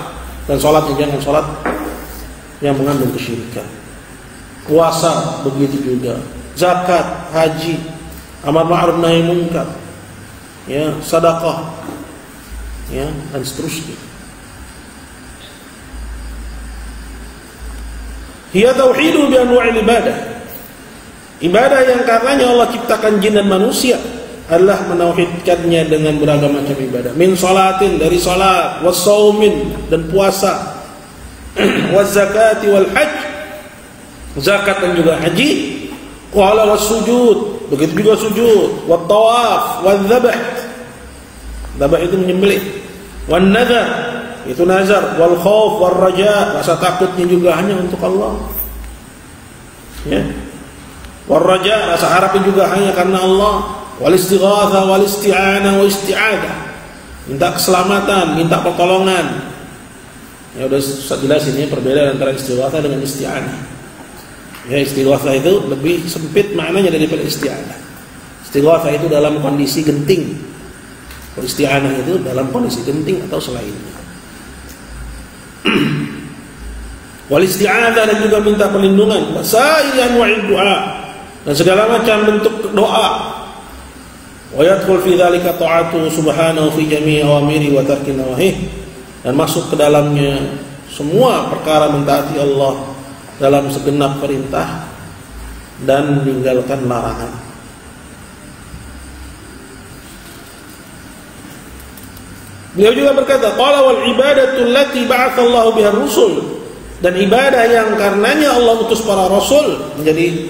Dan salatnya jangan salat yang mengandung kesyirikan. Puasa begitu juga. Zakat, haji, amar ma'ruf nahi munkar, ya, sedekah, ya, dan seterusnya. Hiya tauhidu bi anwa'il ibadah. Ibadah yang karenanya Allah ciptakan jin dan manusia adalah menauhidkannya dengan beragam macam ibadah. Min salatin, dari salat, was saumin, dan puasa, was zakati wal hajj, zakat dan juga haji, wala was sujud, begitu juga sujud, wat tawaf, wal dzabh, dzabh itu menyembelih, wan nazar, itu nazar, wal khauf wal raja, rasa takutnya juga hanya untuk Allah, ya, wal raja, rasa harapnya juga hanya karena Allah, wal istighatsah wal isti'anah wa isti'adah, minta keselamatan, minta pertolongan. Ya udah jelasin ya perbedaan antara istighatsah dengan isti'anah. Ya, istighatsah itu lebih sempit maknanya daripada isti'anah. Istighatsah itu dalam kondisi genting. Isti'anah itu dalam kondisi genting atau selainnya. Wal isti'adzah, dan juga minta perlindungan, wasail anwa'id du'a, dan segala macam bentuk doa. Wa yadkhul fi dzalika ta'atu subhanahu fi jami'i awamiri wa tarki nawahi, dan masuk ke dalamnya semua perkara mentaati Allah dalam segenap perintah dan meninggalkan larangan. Beliau juga berkata, qala wal ibadatu allati ba'atha Allahu biha ar-rusul, dan ibadah yang karenanya Allah utus para rasul, menjadi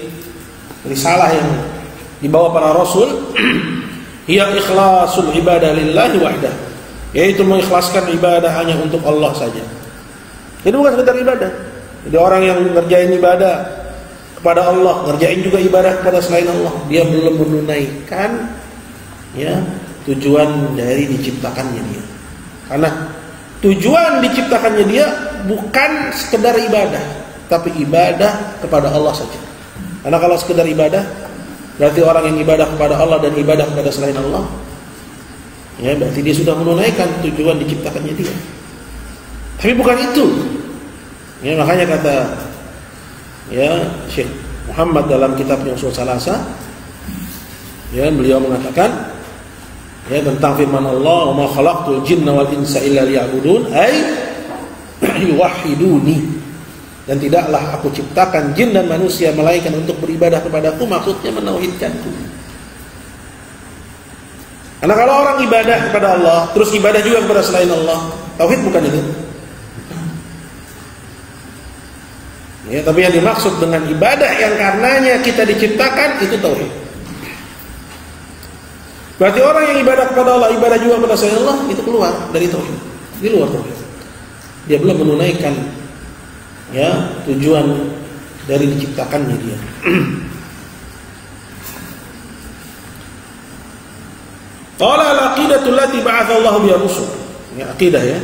risalah yang dibawa para rasul, hiya ikhlasul ibadah lillahi wahdah, yaitu mengikhlaskan ibadah hanya untuk Allah saja. Ini bukan sekedar ibadah. Jadi orang yang ngerjain ibadah kepada Allah, ngerjain juga ibadah kepada selain Allah, dia belum menunaikan, ya, tujuan dari diciptakannya dia. Karena tujuan diciptakannya dia bukan sekedar ibadah, tapi ibadah kepada Allah saja. Karena kalau sekedar ibadah, berarti orang yang ibadah kepada Allah dan ibadah kepada selain Allah, ya, berarti dia sudah menunaikan tujuan diciptakannya dia. Tapi bukan itu. Ya, makanya kata, ya, Syekh Muhammad dalam kitabnya Ushul Thalatshah, ya, beliau mengatakan, ya, tentang firman Allah, wa ma khalaqtul jinna wal insa illa liya'budun, ay yuwahhiduni, dan tidaklah aku ciptakan jin dan manusia melainkan untuk beribadah kepadaku, maksudnya menauhidkanku. Karena kalau orang ibadah kepada Allah terus ibadah juga kepada selain Allah, tauhid bukan itu. Ya, tapi yang dimaksud dengan ibadah yang karenanya kita diciptakan itu tauhid. Berarti orang yang ibadah kepada Allah, ibadah juga kepada selain Allah, itu keluar dari tauhid. di luar tauhid. Dia belum menunaikan ya tujuan dari diciptakannya dia. Qala al-aqidatu allati ba'atha Allah biha rusul. Ya, akidah ya.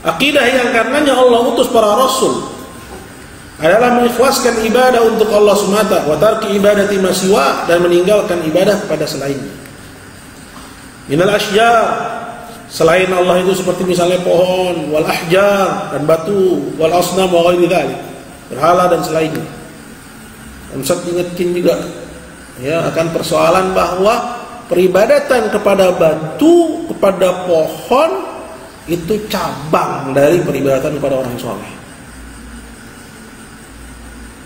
Akidah yang karenanya Allah utus para rasul adalah mengikhlaskan ibadah untuk Allah semata, wa tarki ibadati ma siwa, dan meninggalkan ibadah kepada selainnya. Minal asjar, selain Allah itu seperti misalnya pohon, wal ahjar, dan batu, wal asnam wa ghairi dzalik, berhala dan selainnya. Dan Ustaz ingatkan juga ya akan persoalan bahwa peribadatan kepada batu, kepada pohon itu cabang dari peribadatan kepada orang soleh.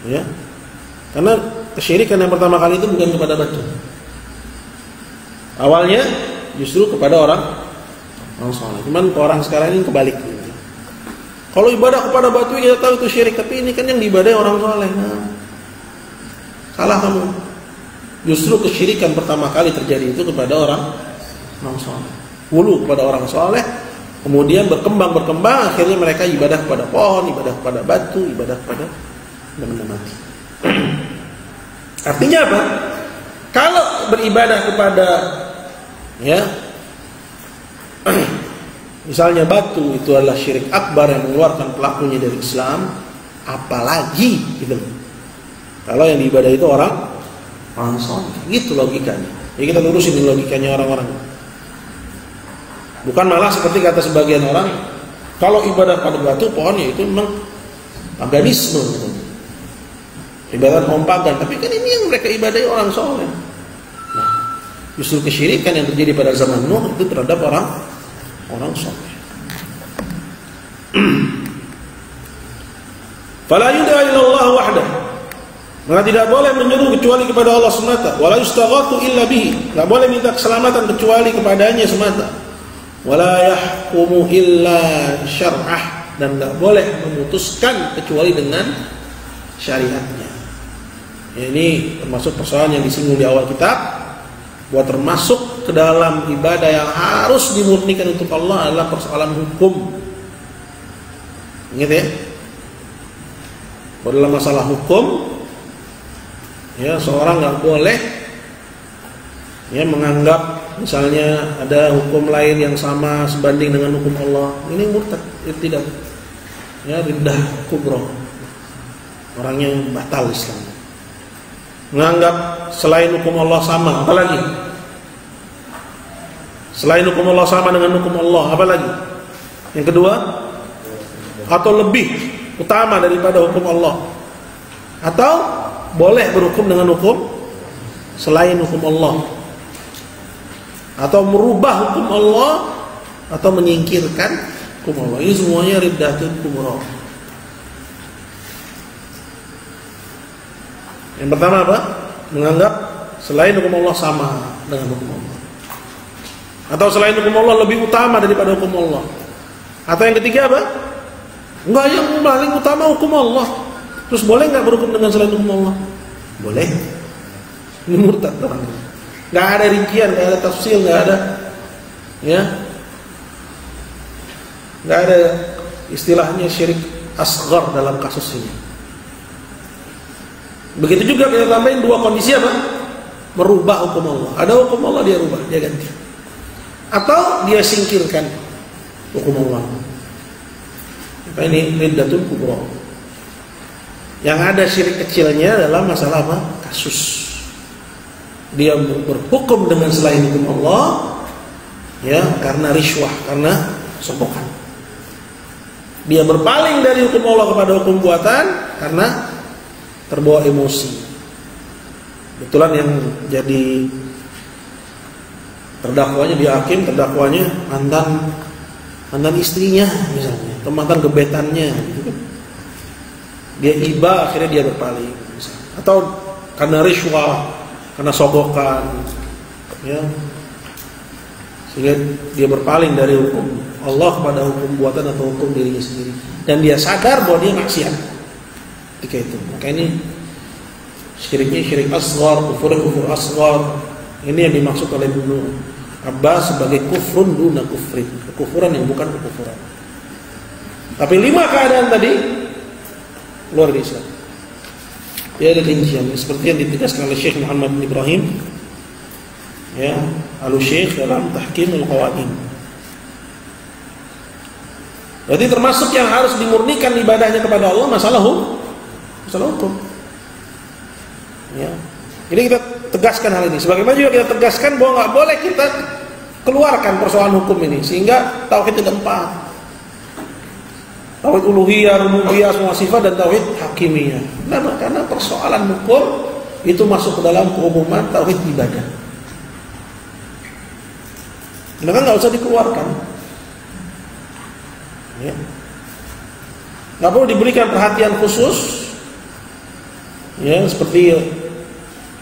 Ya, karena kesyirikan yang pertama kali itu bukan kepada batu. Awalnya justru kepada orang soleh. Cuman orang sekarang ini kebalik. Kalau ibadah kepada batu kita tahu itu syirik, tapi ini kan yang diibadahi orang soleh. Nah, salah kamu. Justru kesyirikan pertama kali terjadi itu kepada orang soleh. Hulu kepada orang soleh, kemudian berkembang, akhirnya mereka ibadah kepada pohon, ibadah kepada batu, ibadah kepada benda mati. Artinya apa? Kalau beribadah kepada ya misalnya batu itu adalah syirik akbar yang mengeluarkan pelakunya dari Islam, apalagi gitu. Kalau yang diibadah itu orang soleh, gitu logikanya. Jadi kita lurusin logikanya orang-orang. Bukan malah seperti kata sebagian orang, kalau ibadah pada batu, pohon ya itu memang paganisme gitu. Ibadah kaum pagan, tapi kan ini yang mereka ibadahi orang soleh. Nah, justru kesyirikan yang terjadi pada zaman Nuh itu terhadap orang soleh. Fala yud'a ila Allah wahdah. Maka tidak boleh menyeru kecuali kepada Allah semata. Wala yustaghathu illa bihi. Tidak boleh minta keselamatan kecuali kepadanya semata. Wala yahkumu illa syar'ah, dan tidak boleh memutuskan kecuali dengan syariatnya. Ini termasuk persoalan yang disinggung di awal kitab, bahwa termasuk ke dalam ibadah yang harus dimurnikan untuk Allah adalah persoalan hukum. Ingat ya, dalam masalah hukum, ya seorang nggak boleh ya menganggap misalnya ada hukum lain yang sama sebanding dengan hukum Allah. Ini murtad, tidak, ya riddah kubro, orangnya batal Islam. Menganggap selain hukum Allah sama, apalagi selain hukum Allah sama dengan hukum Allah, apalagi yang kedua, atau lebih utama daripada hukum Allah, atau boleh berhukum dengan hukum selain hukum Allah, atau merubah hukum Allah, atau menyingkirkan hukum Allah. Ini semuanya riddatun kubra. Yang pertama apa? Menganggap selain hukum Allah sama dengan hukum Allah, atau selain hukum Allah lebih utama daripada hukum Allah. Atau yang ketiga apa? Enggak, yang paling utama hukum Allah. Terus boleh nggak berhukum dengan selain hukum Allah? Boleh. Ini murtad orang. Nggak ada rincian, nggak ada tafsir, nggak ada, ya, nggak ada istilahnya syirik asghar dalam kasus ini. Begitu juga kita tambahin dua kondisi apa? Merubah hukum Allah. Ada hukum Allah dia rubah, dia ganti. Atau dia singkirkan hukum Allah. Maka ini riddatun kubra. Yang ada syirik kecilnya adalah masalah apa? Kasus. Dia berhukum dengan selain hukum Allah, ya, karena riswah, karena sopokan. Dia berpaling dari hukum Allah kepada hukum buatan karena terbawa emosi. Betulan yang jadi terdakwanya dia hakim, terdakwanya mantan istrinya misalnya, atau mantan gebetannya gitu. Dia iba, akhirnya dia berpaling misalnya. Atau karena riswah, karena sogokan, ya, sehingga dia berpaling dari hukum Allah kepada hukum buatan atau hukum dirinya sendiri, dan dia sadar bahwa dia maksiat ketika itu. Maka ini syiriknya syirik asghar, kufur asghar. Ini yang dimaksud oleh Ibnu Abbas sebagai kufrun duna kufrin, kekufuran yang bukan kekufuran. Tapi 5 keadaan tadi luar biasa. Dia ada rincian seperti yang ditegaskan oleh Syekh Muhammad bin Ibrahim, ya, Al-Syekh dalam Tahkim Al-Qawaid. Berarti termasuk yang harus dimurnikan ibadahnya kepada Allah masalah hukum. Ya. Jadi kita tegaskan hal ini. Sebagaimana juga kita tegaskan bahwa nggak boleh kita keluarkan persoalan hukum ini, sehingga tauhid tidak empat. Tauhid uluhiyah, rububiyah, semua sifat, dan tauhid hakimiyah. Kenapa? Karena persoalan hukum itu masuk ke dalam keumuman tauhid ibadah. Maka nggak usah dikeluarkan. Ya. Nggak perlu diberikan perhatian khusus. Ya, seperti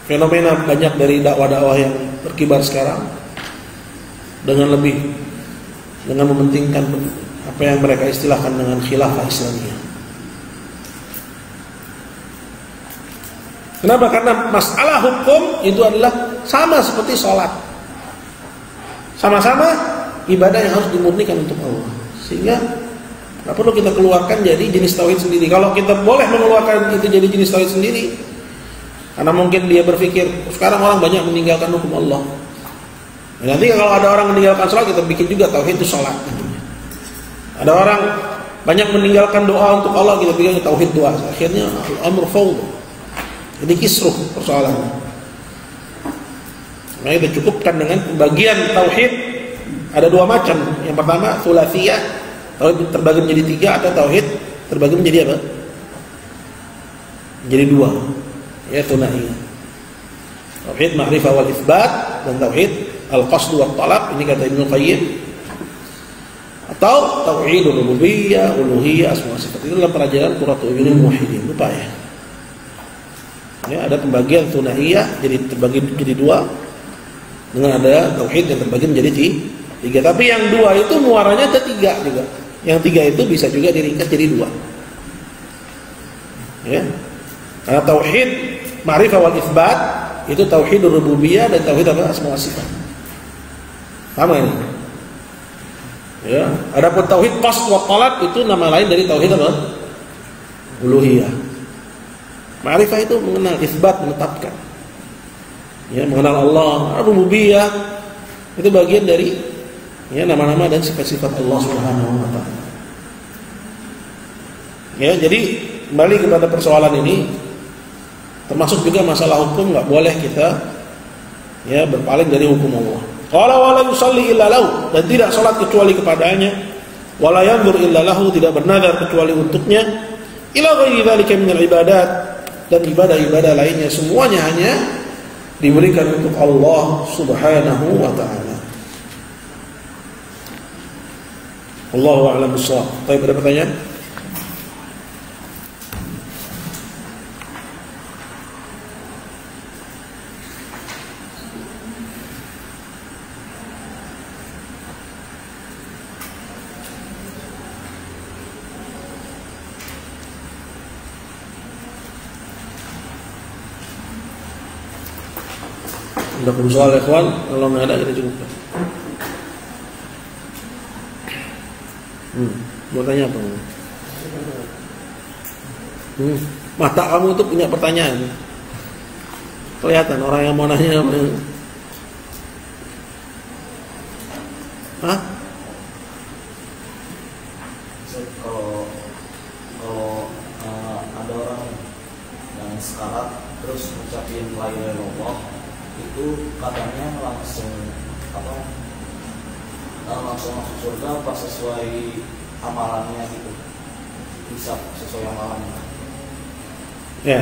fenomena banyak dari dakwah-dakwah yang berkibar sekarang dengan mementingkan apa yang mereka istilahkan dengan khilafah Islamiyah. Kenapa? Karena masalah hukum itu adalah sama seperti sholat. Sama-sama ibadah yang harus dimurnikan untuk Allah. Sehingga nggak perlu kita keluarkan jadi jenis tauhid sendiri. Kalau kita boleh mengeluarkan itu jadi jenis tauhid sendiri, karena mungkin dia berpikir sekarang orang banyak meninggalkan hukum Allah. Nanti kalau ada orang meninggalkan sholat, kita bikin juga tauhid itu sholat. Ada orang banyak meninggalkan doa untuk Allah, kita bikin tauhid doa. Akhirnya amr fawd. Jadi kisruh persoalannya. Nah, kita cukupkan dengan pembagian tauhid ada 2 macam. Yang pertama thulathiyah, tauhid terbagi menjadi 3, atau tauhid terbagi menjadi apa? Menjadi 2. Ya, thunaiyah. Tauhid ma'rifah wal itsbat dan tauhid al-qasd wa talab, ini kata Ibnu Qayyim. Atau tauhid rububiyah, uluhiyah, semua sifat. Itu dalam pelajaran Qurratul Uyunil Muwahhidin. Lupa ya. Ya, ada pembagian thunaiyah jadi terbagi menjadi 2, dengan ada tauhid yang terbagi menjadi 3. Tapi yang 2 itu muaranya ke 3 juga. Yang 3 itu bisa juga diringkas jadi 2. Ya. Karena tauhid ma'rifah wal itsbat itu tauhid rububiyah dan tauhid apa? Asma wa sifat. Sama ini. Ya, adapun tauhid qasd wa talab itu nama lain dari tauhid apa? Uluhiyah. Ma'rifah itu mengenal, itsbat menetapkan. Ya, mengenal Allah. Rububiyah itu bagian dari ya nama-nama dan sifat-sifat Allah Subhanahu wa taala. Ya, jadi kembali kepada persoalan ini, termasuk juga masalah hukum, nggak boleh kita ya berpaling dari hukum Allah. Qala wala yusalli illa lahu, dan tidak salat kecuali kepadanya, wala yanzur illa lahu, tidak bernadar kecuali untuknya, ila ghairi dzalika minal ibadat, dan ibadah-ibadah lainnya semuanya hanya diberikan untuk Allah Subhanahu wa taala. Wallahu a'lam bissawab. Baik, ada pertanyaan? Ada persoalan ikhwan, kalau nggak ada kita cukupkan. Mau tanya apa? Mata kamu itu punya pertanyaan. Kelihatan orang yang mau nanya apa? Hah? Kalau ada orang yang sekarat terus ngucapin la ilaha illallah, itu katanya langsung masuk surga pas sesuai amalannya gitu, bisa sesuai amalannya. Ya,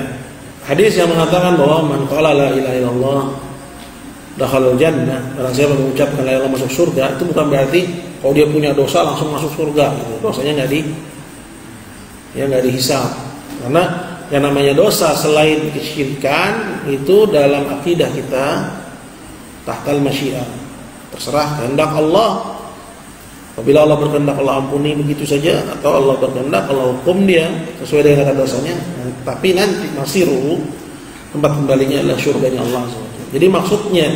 hadis yang mengatakan bahwa man qala la ilaha illallah dakhalal jannah, barang siapa mengucapkan la ilaha illallah masuk surga, itu bukan berarti kalau dia punya dosa langsung masuk surga gitu. Dosanya nggak dihisab. Karena yang namanya dosa selain kesyirikan itu dalam akidah kita tahtal masyiah, terserah kehendak Allah. Apabila Allah berkehendak Allah ampuni begitu saja, atau Allah berkehendak Allah hukum dia sesuai dengan kata dosanya. Tapi nanti masiru, tempat kembalinya adalah surganya Allah SWT. Jadi maksudnya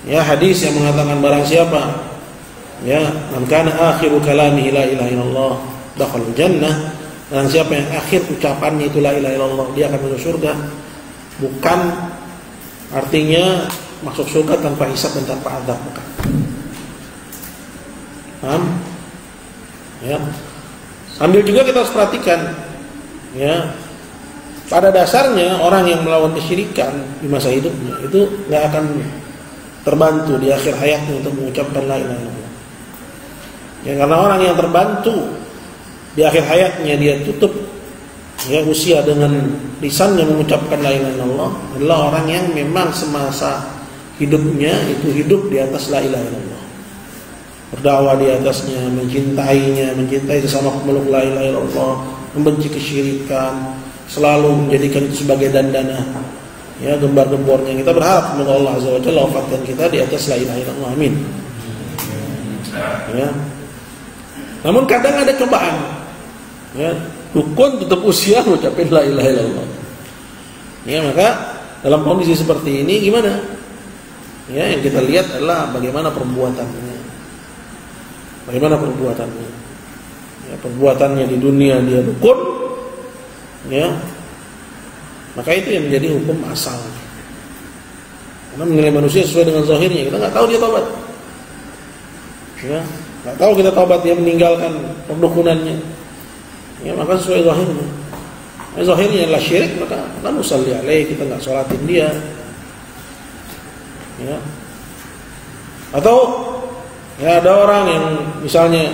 ya hadis yang mengatakan barang siapa ya man kana akhiru kalamihi la ilaha illallah dakhala jannah. Dan siapa yang akhir ucapannya itu la ilaha illallah, dia akan masuk surga. Bukan artinya masuk surga tanpa hisab dan tanpa azab, bukan. Paham? Ya. Sambil juga kita harus perhatikan, ya. Pada dasarnya orang yang melawan kesyirikan di masa hidupnya itu nggak akan terbantu di akhir hayatnya untuk mengucapkan la ilaha illallah. Ya, karena orang yang terbantu di akhir hayatnya dia tutup ya usia dengan lisannya mengucapkan la ilaha illallah adalah orang yang memang semasa hidupnya itu hidup di atas la ilaha illallah. Berdakwah di atasnya, mencintai sesama pemeluk la ilaha illallah, membenci kesyirikan, selalu menjadikan itu sebagai dandana. Ya, gembar-gembornya kita berharap semoga Allah Azza wa Jalla wafatkan kita di atas la ilaha illallah. Amin. Ya. Namun kadang ada cobaan. Ya, dukun tutup usia mengucapkan la ilaha illallah. Ya, maka dalam kondisi seperti ini gimana? Ya, yang kita lihat adalah bagaimana perbuatannya. Bagaimana perbuatannya? Ya, perbuatannya di dunia dia dukun. Ya. Maka itu yang menjadi hukum asal. Karena menilai manusia sesuai dengan zahirnya. Kita nggak tahu dia tobat. Ya, nggak tahu kita tobat dia meninggalkan perdukunannya. Ya, maka sesuai zahirnya. Zahirnya adalah syirik, maka kan nusalli alaih, kita nggak sholatin dia. Ya. Atau ya ada orang yang misalnya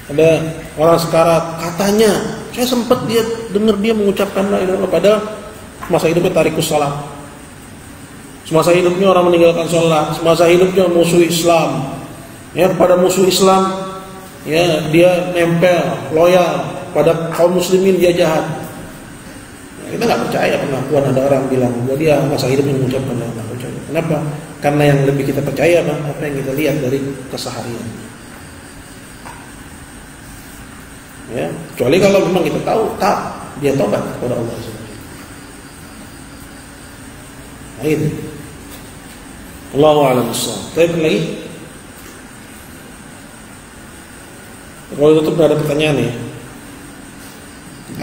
ada orang sekarat, katanya saya sempat dia dengar dia mengucapkan la ilaha illallah, padahal masa hidupnya tarikus salat. Semasa hidupnya orang meninggalkan sholat, semasa hidupnya musuh Islam. Ya, pada musuh Islam ya dia nempel, loyal, pada kaum muslimin dia jahat. Ya, kita nggak percaya pengakuan ada orang bilang bahwa dia masa hidupnya mengucapkan la ilaha illallah. Kenapa? Karena yang lebih kita percaya apa yang kita lihat dari keseharian. Ya, kecuali kalau memang kita tahu tak dia tobat kepada Allah Subhanahu. Nah, itu. Allahu a'lam bissawab. Tapi lagi. Kalau tutup nggak ada pertanyaan ya.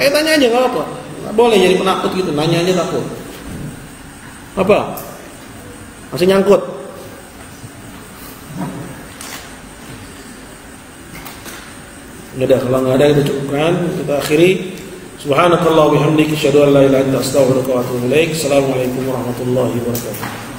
Ayo tanya aja nggak apa. Nggak boleh jadi penakut gitu. Nanya aja takut. Apa? Masih nyangkut. Udah, kalau nggak ada kita cukupkan, kita akhiri. Subhanakallah wa bihamdika asyhadu an la ilaha illa anta astaghfiruka wa atubu ilaik. Assalamualaikum warahmatullahi wabarakatuh.